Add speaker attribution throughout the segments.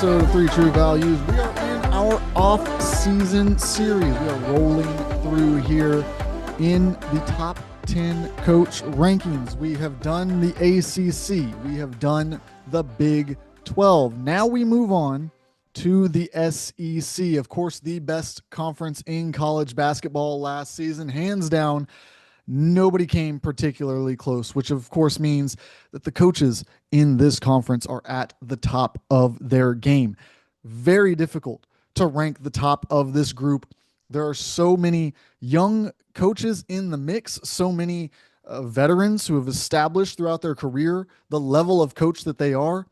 Speaker 1: episode of Three True Values. We are in our off-season series. We are rolling through here in the top 10 coach rankings. We have done the ACC. We have done the Big 12. Now we move on to the SEC. Of course, the best conference in college basketball last season, hands down. Nobody came particularly close, which of course means that the coaches in this conference are at the top of their game. Very difficult to rank the top of this group. There are so many young coaches in the mix, so many veterans who have established throughout their career the level of coach that they are.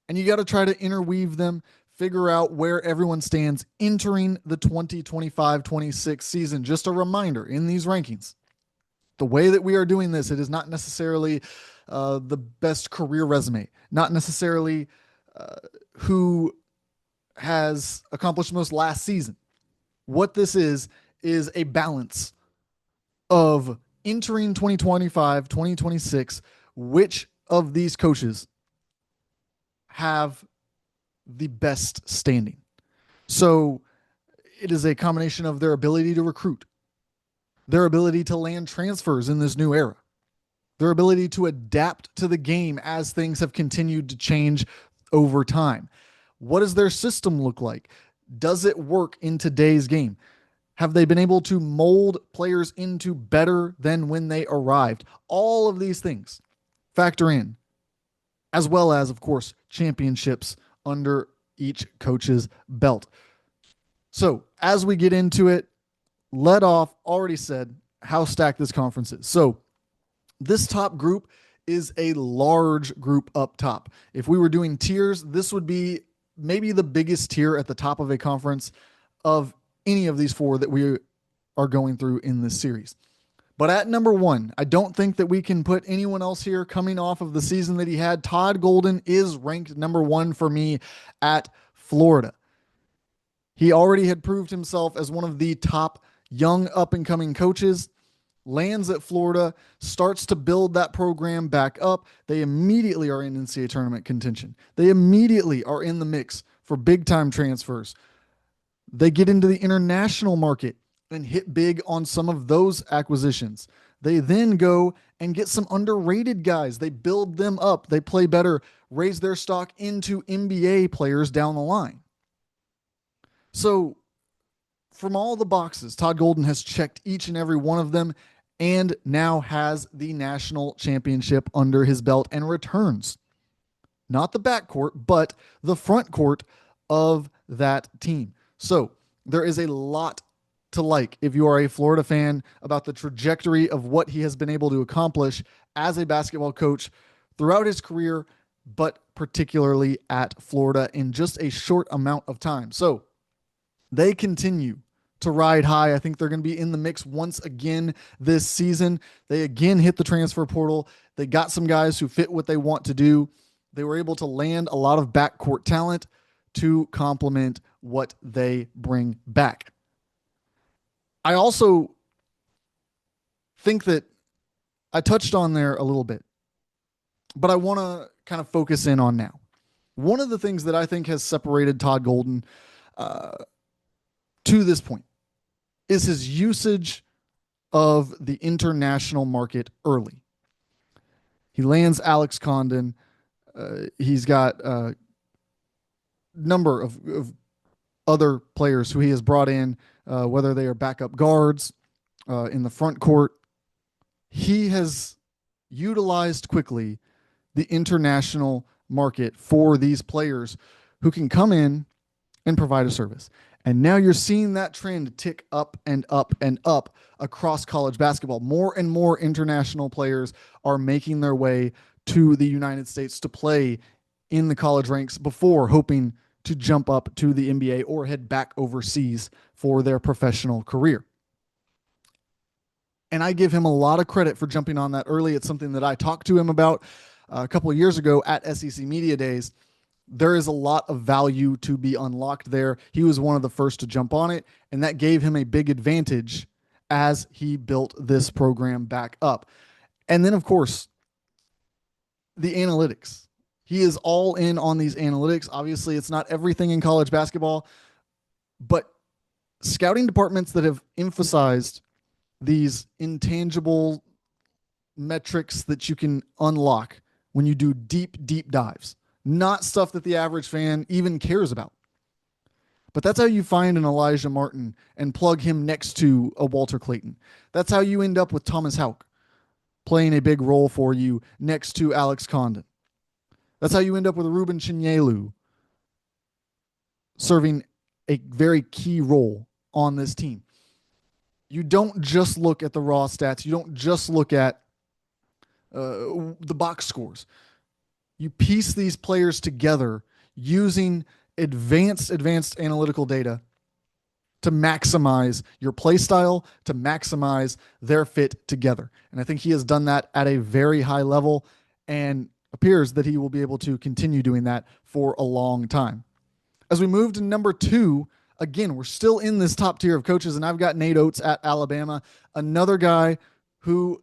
Speaker 1: And you got to try to interweave them, figure out where everyone stands entering the 2025-26 season. Just a reminder in these rankings, the way that we are doing this, it is not necessarily the best career resume, not necessarily who has accomplished most last season. What this is a balance of entering 2025, 2026, which of these coaches have the best standing. So it is a combination of their ability to recruit, their ability to land transfers in this new era, their ability to adapt to the game as things have continued to change over time. What does their system look like? Does it work in today's game? Have they been able to mold players into better than when they arrived? All of these things factor in, as well as, of course, championships under each coach's belt. So as we get into it, led off, already said how stacked this conference is. So this top group is a large group up top. If we were doing tiers, this would be maybe the biggest tier at the top of a conference of any of these four that we are going through in this series. But at number one, I don't think that we can put anyone else here coming off of the season that he had. Todd Golden is ranked number one for me at Florida. He already had proved himself as one of the top young up-and-coming coaches, lands at Florida, starts to build that program back up. They immediately are in NCAA tournament contention. They immediately are in the mix for big-time transfers. They get into the international market and hit big on some of those acquisitions. They then go and get some underrated guys. They build them up. They play better, raise their stock into NBA players down the line. So from all the boxes, Todd Golden has checked each and every one of them and now has the national championship under his belt and returns not the backcourt, but the front court of that team. So there is a lot to like if you are a Florida fan about the trajectory of what he has been able to accomplish as a basketball coach throughout his career, but particularly at Florida in just a short amount of time. So they continue to ride high. I think they're going to be in the mix once again this season. They again hit the transfer portal. They got some guys who fit what they want to do. They were able to land a lot of backcourt talent to complement what they bring back. I also think that I touched on there a little bit, but I want to kind of focus in on now. One of the things that I think has separated Todd Golden to this point is his usage of the international market early. He lands Alex Condon. He's got a number of other players who he has brought in, whether they are backup guards in the front court. He has utilized quickly the international market for these players who can come in and provide a service. And now you're seeing that trend tick up and up and up across college basketball. More and more international players are making their way to the United States to play in the college ranks before hoping to jump up to the NBA or head back overseas for their professional career. And I give him a lot of credit for jumping on that early. It's something that I talked to him about a couple of years ago at SEC Media Days. There is a lot of value to be unlocked there. He was one of the first to jump on it, and that gave him a big advantage as he built this program back up. And then, of course, the analytics. He is all in on these analytics. Obviously, it's not everything in college basketball, but scouting departments that have emphasized these intangible metrics that you can unlock when you do deep dives, not stuff that the average fan even cares about. But that's how you find an Elijah Martin and plug him next to a Walter Clayton. That's how you end up with Thomas Houck playing a big role for you next to Alex Condon. That's how you end up with Ruben Chinyelu serving a very key role on this team. You don't just look at the raw stats. You don't just look at the box scores. You piece these players together using advanced analytical data to maximize your play style, to maximize their fit together. And I think he has done that at a very high level and appears that he will be able to continue doing that for a long time. As we move to number 2, again, we're still in this top tier of coaches, and I've got Nate Oates at Alabama, another guy who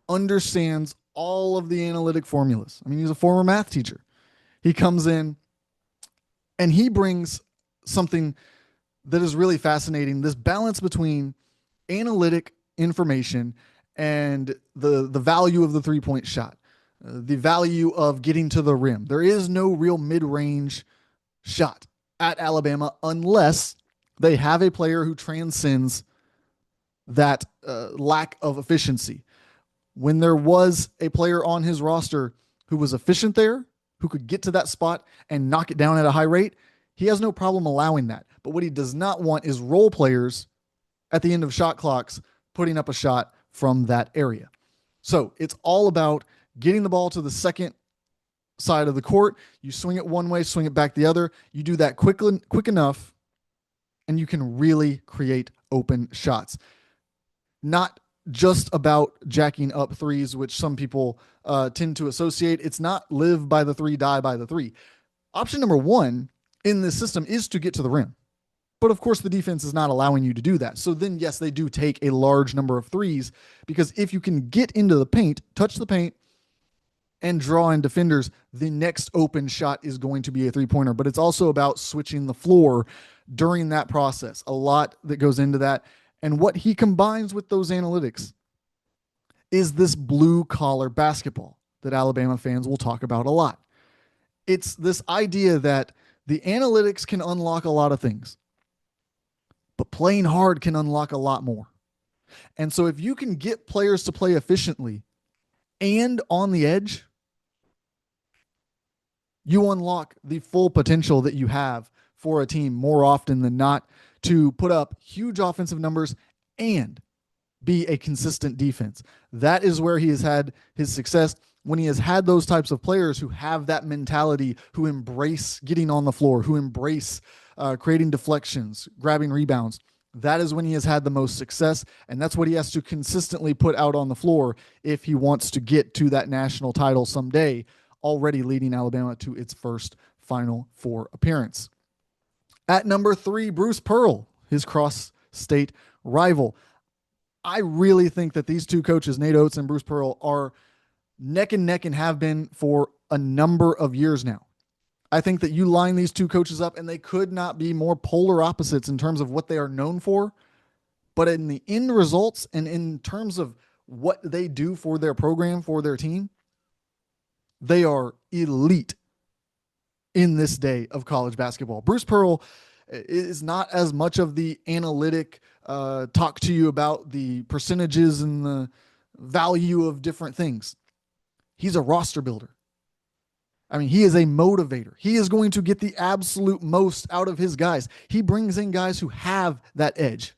Speaker 1: understands all of the analytic formulas. I mean, he's a former math teacher. He comes in and he brings something that is really fascinating, this balance between analytic information and the value of the three-point shot, the value of getting to the rim. There is no real mid-range shot at Alabama unless they have a player who transcends that lack of efficiency. When there was a player on his roster who was efficient there, who could get to that spot and knock it down at a high rate, he has no problem allowing that. But what he does not want is role players at the end of shot clocks putting up a shot from that area. So it's all about getting the ball to the second side of the court. You swing it one way, swing it back the other. You do that quick enough, and you can really create open shots. Not just about jacking up threes, which some people tend to associate. It's not live by the three, die by the three. Option number 1 in this system is to get to the rim. But of course, the defense is not allowing you to do that. So then, yes, they do take a large number of threes, because if you can get into the paint, touch the paint, and draw in defenders, the next open shot is going to be a three-pointer. But it's also about switching the floor during that process. A lot that goes into that. And what he combines with those analytics is this blue-collar basketball that Alabama fans will talk about a lot. It's this idea that the analytics can unlock a lot of things, but playing hard can unlock a lot more. And so if you can get players to play efficiently and on the edge, you unlock the full potential that you have for a team more often than not to put up huge offensive numbers and be a consistent defense. That is where he has had his success, when he has had those types of players who have that mentality, who embrace getting on the floor, who embrace creating deflections, grabbing rebounds. That is when he has had the most success, and that's what he has to consistently put out on the floor if he wants to get to that national title someday, already leading Alabama to its first Final Four appearance. At number 3, Bruce Pearl, his cross-state rival. I really think that these two coaches, Nate Oates and Bruce Pearl, are neck and neck and have been for a number of years now. I think that you line these two coaches up and they could not be more polar opposites in terms of what they are known for. But in the end results and in terms of what they do for their program, for their team, they are elite in this day of college basketball. Bruce Pearl is not as much of the analytic talk to you about the percentages and the value of different things. He's a roster builder. I mean, he is a motivator. He is going to get the absolute most out of his guys. He brings in guys who have that edge.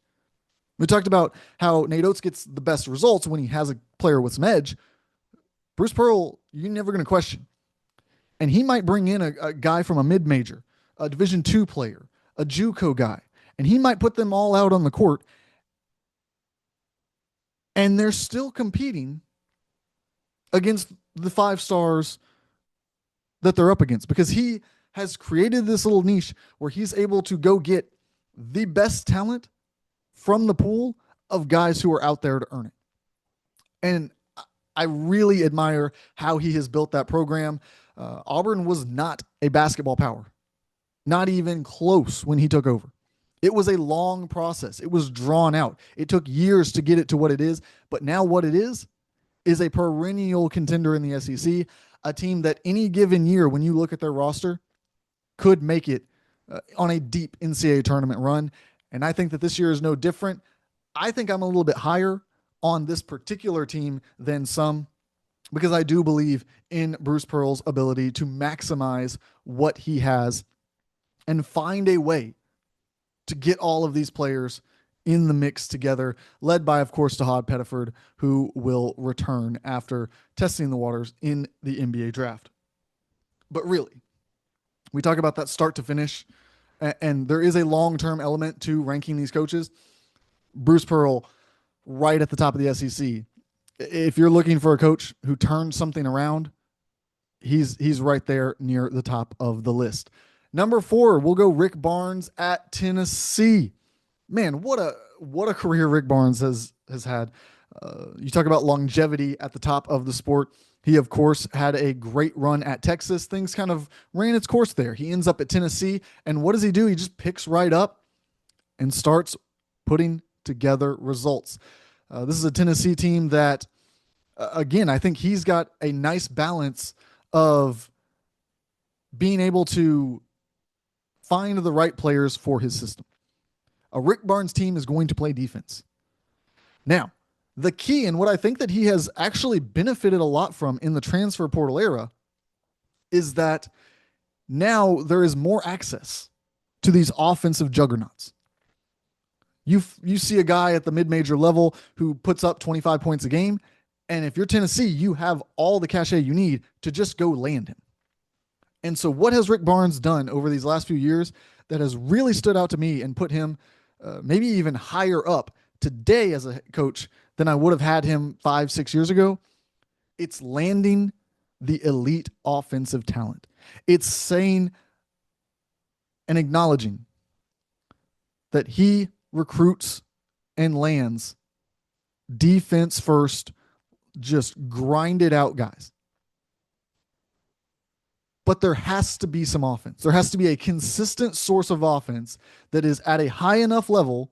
Speaker 1: We talked about how Nate Oates gets the best results when he has a player with some edge. Bruce Pearl, you're never going to question. And he might bring in a guy from a mid-major, a Division II player, a JUCO guy, and he might put them all out on the court, and they're still competing against the 5 stars that they're up against, because he has created this little niche where he's able to go get the best talent from the pool of guys who are out there to earn it. And I really admire how he has built that program. Auburn was not a basketball power, not even close when he took over. It was a long process. It was drawn out. It took years to get it to what it is. But now what it is a perennial contender in the SEC, a team that any given year, when you look at their roster, could make it on a deep NCAA tournament run. And I think that this year is no different. I think I'm a little bit higher on this particular team than some because I do believe in Bruce Pearl's ability to maximize what he has and find a way to get all of these players in the mix together, led by, of course, Tahad Pettiford, who will return after testing the waters in the NBA draft. But really, we talk about that start to finish, and there is a long-term element to ranking these coaches. Bruce Pearl, right at the top of the SEC. If you're looking for a coach who turned something around, he's right there near the top of the list. Number 4, we'll go Rick Barnes at Tennessee. Man, what a career Rick Barnes has had. You talk about longevity at the top of the sport. He, of course, had a great run at Texas. Things kind of ran its course there. He ends up at Tennessee, and what does he do? He just picks right up and starts putting together results. This is a Tennessee team that, again, I think he's got a nice balance of being able to find the right players for his system. A Rick Barnes team is going to play defense. Now, the key, and what I think that he has actually benefited a lot from in the transfer portal era, is that now there is more access to these offensive juggernauts. You see a guy at the mid-major level who puts up 25 points a game, and if you're Tennessee, you have all the cachet you need to just go land him. And so what has Rick Barnes done over these last few years that has really stood out to me and put him maybe even higher up today as a coach than I would have had him 5-6 years ago? It's landing the elite offensive talent. It's saying and acknowledging that he recruits and lands defense first, just grinded out guys. But there has to be some offense. There has to be a consistent source of offense that is at a high enough level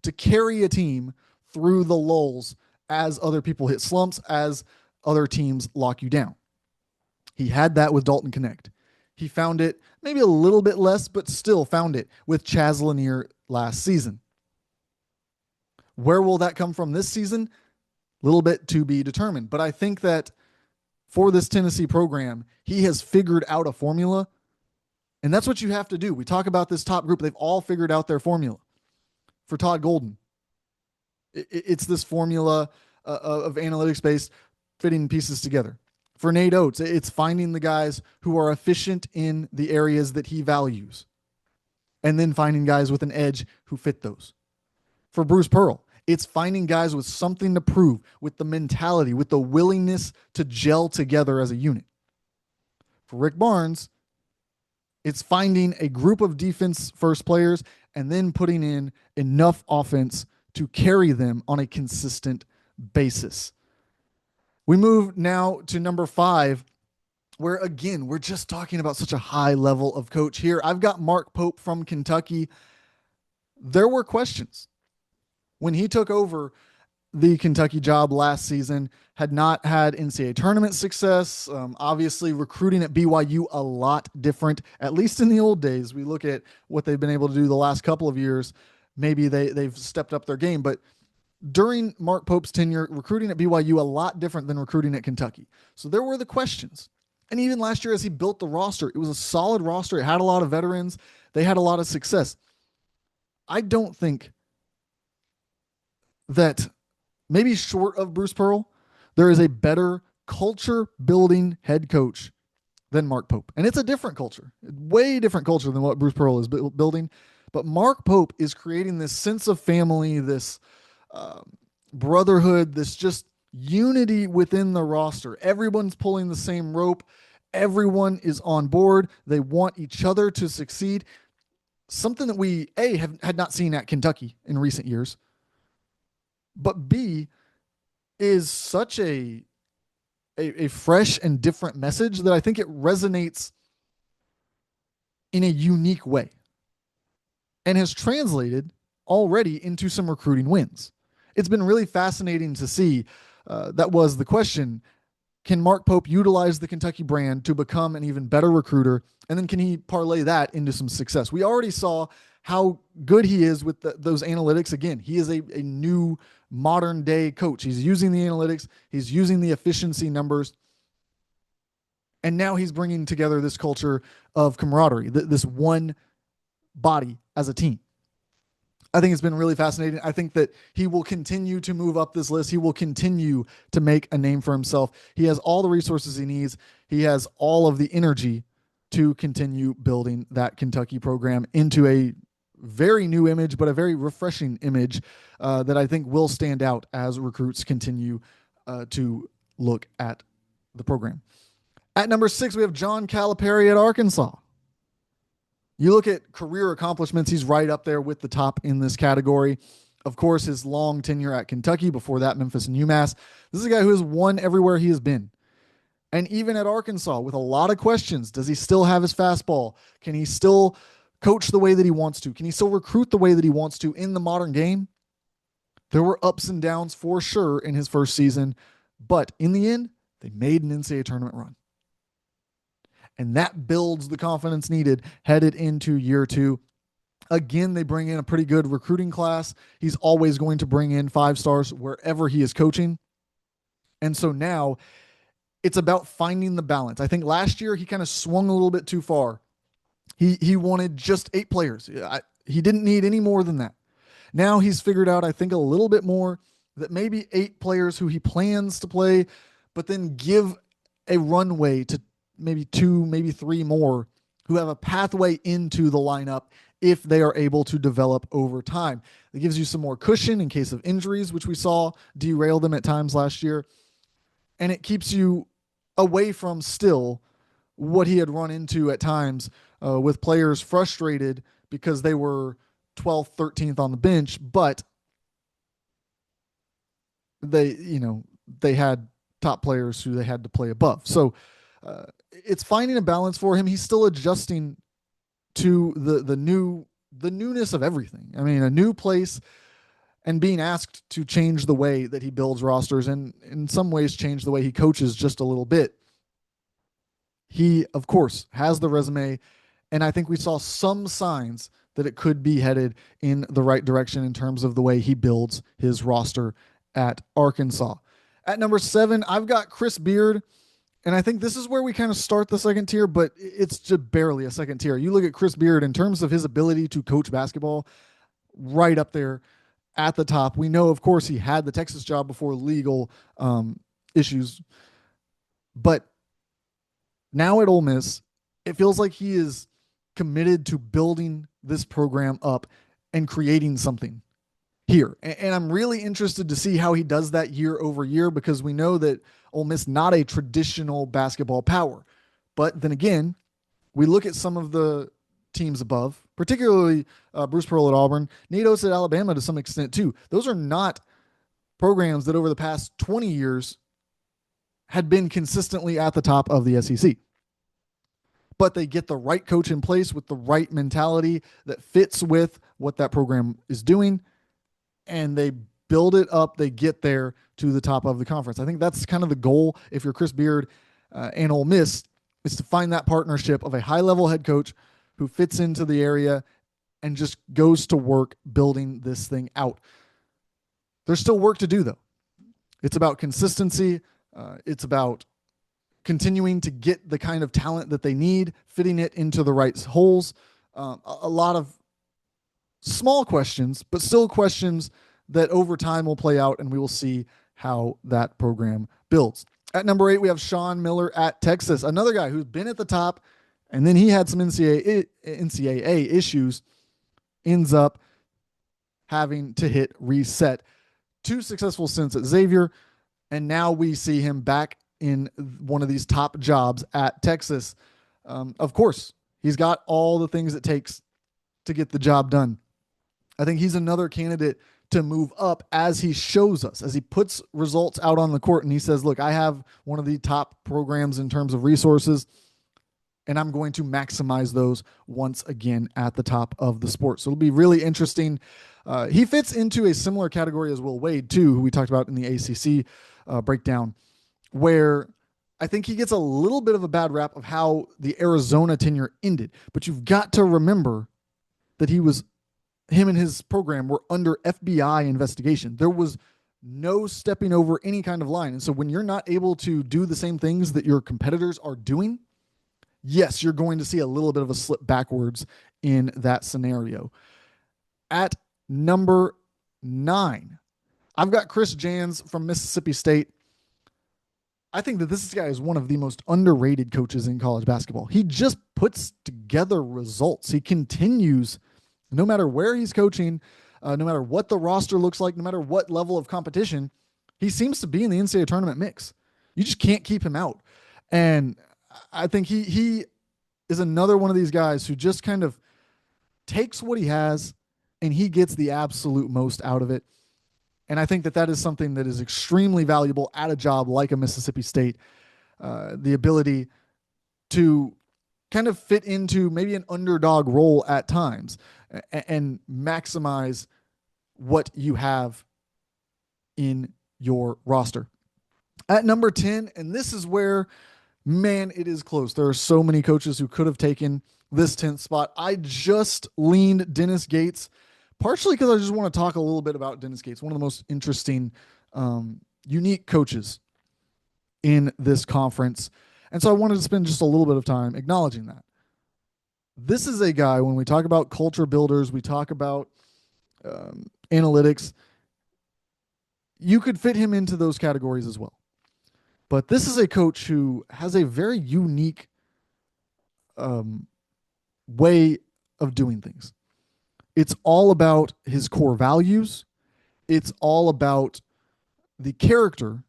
Speaker 1: to carry a team through the lulls as other people hit slumps, as other teams lock you down. He had that with Dalton Connect. He found it maybe a little bit less, but still found it with Chaz Lanier last season. Where will that come from this season? A little bit to be determined. But I think that for this Tennessee program, he has figured out a formula, and that's what you have to do. We talk about this top group. They've all figured out their formula. For Todd Golden, it's this formula of analytics-based fitting pieces together. For Nate Oates, it's finding the guys who are efficient in the areas that he values, and then finding guys with an edge who fit those. For Bruce Pearl, it's finding guys with something to prove, with the mentality, with the willingness to gel together as a unit. For Rick Barnes, it's finding a group of defense-first players and then putting in enough offense to carry them on a consistent basis. We move now to number 5, where, again, we're just talking about such a high level of coach here. I've got Mark Pope from Kentucky. There were questions when he took over the Kentucky job last season, had not had NCAA tournament success. Obviously, recruiting at BYU a lot different, at least in the old days. We look at what they've been able to do the last couple of years. Maybe they've stepped up their game. But during Mark Pope's tenure, recruiting at BYU a lot different than recruiting at Kentucky. So there were the questions. And even last year as he built the roster, it was a solid roster. It had a lot of veterans. They had a lot of success. I don't think that, maybe short of Bruce Pearl, there is a better culture building head coach than Mark Pope. And it's a different culture, way different culture than what Bruce Pearl is building. But Mark Pope is creating this sense of family, this brotherhood, this just unity within the roster. Everyone's pulling the same rope. Everyone is on board. They want each other to succeed. Something that we, had not seen at Kentucky in recent years. But B, is such a a fresh and different message that I think it resonates in a unique way and has translated already into some recruiting wins. It's been really fascinating to see. That was the question. Can Mark Pope utilize the Kentucky brand to become an even better recruiter? And then can he parlay that into some success? We already saw how good he is with those analytics. Again, he is a new modern day coach. He's using the analytics, he's using the efficiency numbers. And now he's bringing together this culture of camaraderie, this one body as a team. I think it's been really fascinating. I think that he will continue to move up this list. He will continue to make a name for himself. He has all the resources he needs. He has all of the energy to continue building that Kentucky program into a very new image, but a very refreshing image that I think will stand out as recruits continue to look at the program. At number 6, we have John Calipari at Arkansas. You look at career accomplishments, he's right up there with the top in this category. Of course, his long tenure at Kentucky, before that Memphis and UMass. This is a guy who has won everywhere he has been. And even at Arkansas, with a lot of questions, does he still have his fastball? Can he still coach the way that he wants to? Can he still recruit the way that he wants to in the modern game? There were ups and downs for sure in his first season, but in the end, they made an NCAA tournament run. And that builds the confidence needed headed into year 2. Again, they bring in a pretty good recruiting class. He's always going to bring in 5 stars wherever he is coaching. And so now it's about finding the balance. I think last year he kind of swung a little bit too far. He wanted just 8 players. He didn't need any more than that. Now he's figured out, I think, a little bit more, that maybe 8 players who he plans to play, but then give a runway to maybe 2, maybe 3 more who have a pathway into the lineup if they are able to develop over time. It gives you some more cushion in case of injuries, which we saw derail them at times last year. And it keeps you away from still what he had run into at times with players frustrated because they were 12th, 13th on the bench, but they had top players who they had to play above. So it's finding a balance for him. He's still adjusting to the newness of everything. I mean, a new place and being asked to change the way that he builds rosters and in some ways change the way he coaches just a little bit. He, of course, has the resume, and I think we saw some signs that it could be headed in the right direction in terms of the way he builds his roster at Arkansas. At number 7, I've got Chris Beard. And I think this is where we kind of start the second tier, but it's just barely a second tier. You look at Chris Beard in terms of his ability to coach basketball, right up there at the top. We know, of course, he had the Texas job before legal issues. But now at Ole Miss, it feels like he is committed to building this program up and creating something here. And I'm really interested to see how he does that year over year, because we know that Ole Miss not a traditional basketball power. But then again, we look at some of the teams above, particularly Bruce Pearl at Auburn, Nate Oates at Alabama to some extent too. Those are not programs that over the past 20 years had been consistently at the top of the SEC. But they get the right coach in place with the right mentality that fits with what that program is doing, and they build it up. They get there to the top of the conference. I think that's kind of the goal if you're Chris Beard and Ole Miss, is to find that partnership of a high-level head coach who fits into the area and just goes to work building this thing out. There's still work to do, though. It's about consistency. It's about continuing to get the kind of talent that they need, fitting it into the right holes. A lot of small questions, but still questions that over time will play out, and we will see how that program builds. At number 8, we have Sean Miller at Texas, another guy who's been at the top, and then he had some NCAA issues, ends up having to hit reset. 2 successful stints at Xavier, and now we see him back in one of these top jobs at Texas. Of course, he's got all the things it takes to get the job done. I think he's another candidate to move up as he shows us, as he puts results out on the court and he says, look, I have one of the top programs in terms of resources, and I'm going to maximize those once again at the top of the sport. So it'll be really interesting. He fits into a similar category as Will Wade, too, who we talked about in the ACC breakdown, where I think he gets a little bit of a bad rap of how the Arizona tenure ended. But you've got to remember that him and his program were under FBI investigation. There was no stepping over any kind of line. And so when you're not able to do the same things that your competitors are doing, yes, you're going to see a little bit of a slip backwards in that scenario. At number 9, I've got Chris Jans from Mississippi State. I think that this guy is one of the most underrated coaches in college basketball. He just puts together results. He continues, no matter where he's coaching, no matter what the roster looks like, no matter what level of competition, he seems to be in the NCAA tournament mix. You just can't keep him out. And I think he is another one of these guys who just kind of takes what he has and he gets the absolute most out of it. And I think that is something that is extremely valuable at a job like a Mississippi State. The ability to kind of fit into maybe an underdog role at times and maximize what you have in your roster. At number 10, and this is where, man, it is close. There are so many coaches who could have taken this 10th spot. I just leaned Dennis Gates, partially because I just want to talk a little bit about Dennis Gates, one of the most interesting, unique coaches in this conference. And so I wanted to spend just a little bit of time acknowledging that. This is a guy, when we talk about culture builders, we talk about analytics, you could fit him into those categories as well. But this is a coach who has a very unique way of doing things. It's all about his core values. It's all about the character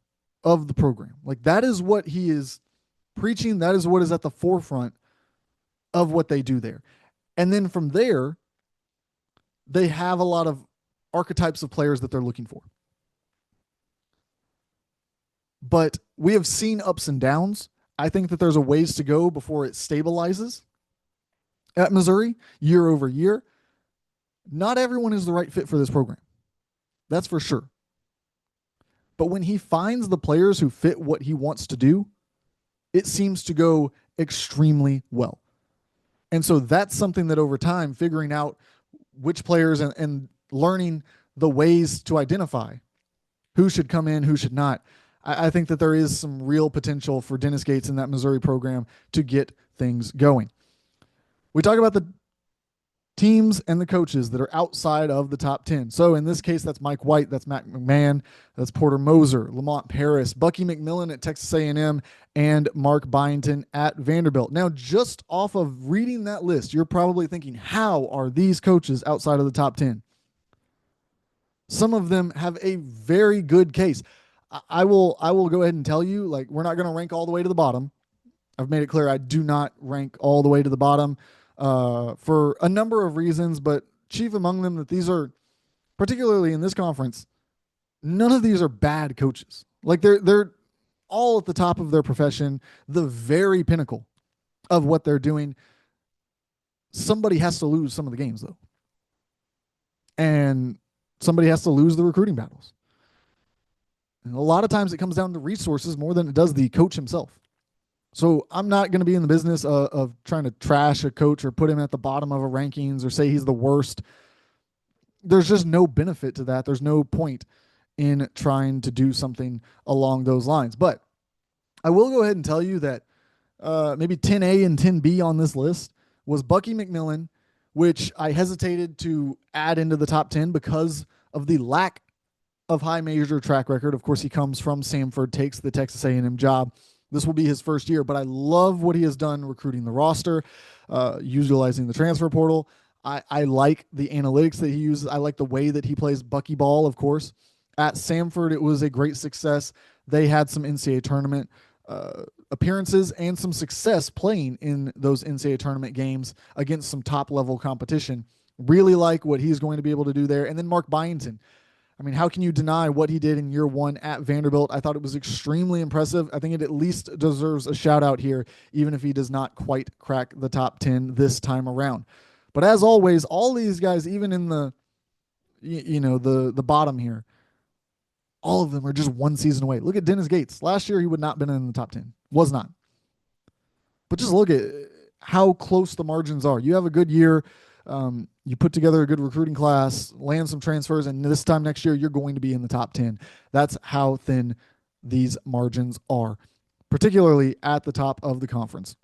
Speaker 1: of the program. Like, that is what he is preaching. That is what is at the forefront of what they do there. And then from there, they have a lot of archetypes of players that they're looking for. But we have seen ups and downs. I think that there's a ways to go before it stabilizes at Missouri year over year. Not everyone is the right fit for this program. That's for sure. But when he finds the players who fit what he wants to do, it seems to go extremely well. And so that's something that over time, figuring out which players and learning the ways to identify who should come in, who should not, I think that there is some real potential for Dennis Gates in that Missouri program to get things going. We talk about the teams and the coaches that are outside of the top 10. So in this case, that's Mike White, that's Matt McMahon, that's Porter Moser, Lamont Paris, Bucky McMillan at Texas A&M, and Mark Byington at Vanderbilt. Now, just off of reading that list, you're probably thinking, how are these coaches outside of the top 10? Some of them have a very good case. I will go ahead and tell you, like, we're not going to rank all the way to the bottom. I've made it clear I do not rank all the way to the bottom for a number of reasons, but chief among them that these are, particularly in this conference, none of these are bad coaches. Like, they're all at the top of their profession, the very pinnacle of what they're doing. Somebody has to lose some of the games, though. And somebody has to lose the recruiting battles. And a lot of times it comes down to resources more than it does the coach himself. So I'm not going to be in the business of trying to trash a coach or put him at the bottom of a rankings or say he's the worst. There's just no benefit to that. There's no point in trying to do something along those lines. But I will go ahead and tell you that maybe 10A and 10B on this list was Bucky McMillan, which I hesitated to add into the top 10 because of the lack of high major track record. Of course, he comes from Samford, takes the Texas A&M job. This will be his first year, but I love what he has done recruiting the roster, utilizing the transfer portal. I like the analytics that he uses. I like the way that he plays Bucky ball, of course. At Samford, it was a great success. They had some NCAA tournament appearances and some success playing in those NCAA tournament games against some top-level competition. Really like what he's going to be able to do there. And then Mark Byington. I mean, how can you deny what he did in year one at Vanderbilt? I thought it was extremely impressive. I think it at least deserves a shout out here, even if he does not quite crack the top 10 this time around. But as always, all these guys, even in the the bottom here, all of them are just one season away. Look at Dennis Gates. Last year he would not have been in the top 10. Was not. But just look at how close the margins are. You have a good year. You put together a good recruiting class, land some transfers, and this time next year, you're going to be in the top 10. That's how thin these margins are, particularly at the top of the conference.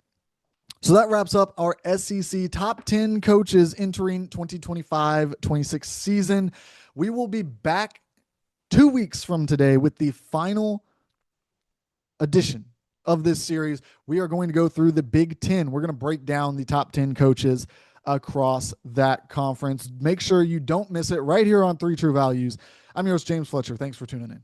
Speaker 1: So that wraps up our SEC top 10 coaches entering 2025-26 season. We will be back 2 weeks from today with the final edition of this series. We are going to go through the Big Ten. We're going to break down the top 10 coaches across that conference. Make sure you don't miss it right here on 3 True Values. I'm your host, James Fletcher. Thanks for tuning in.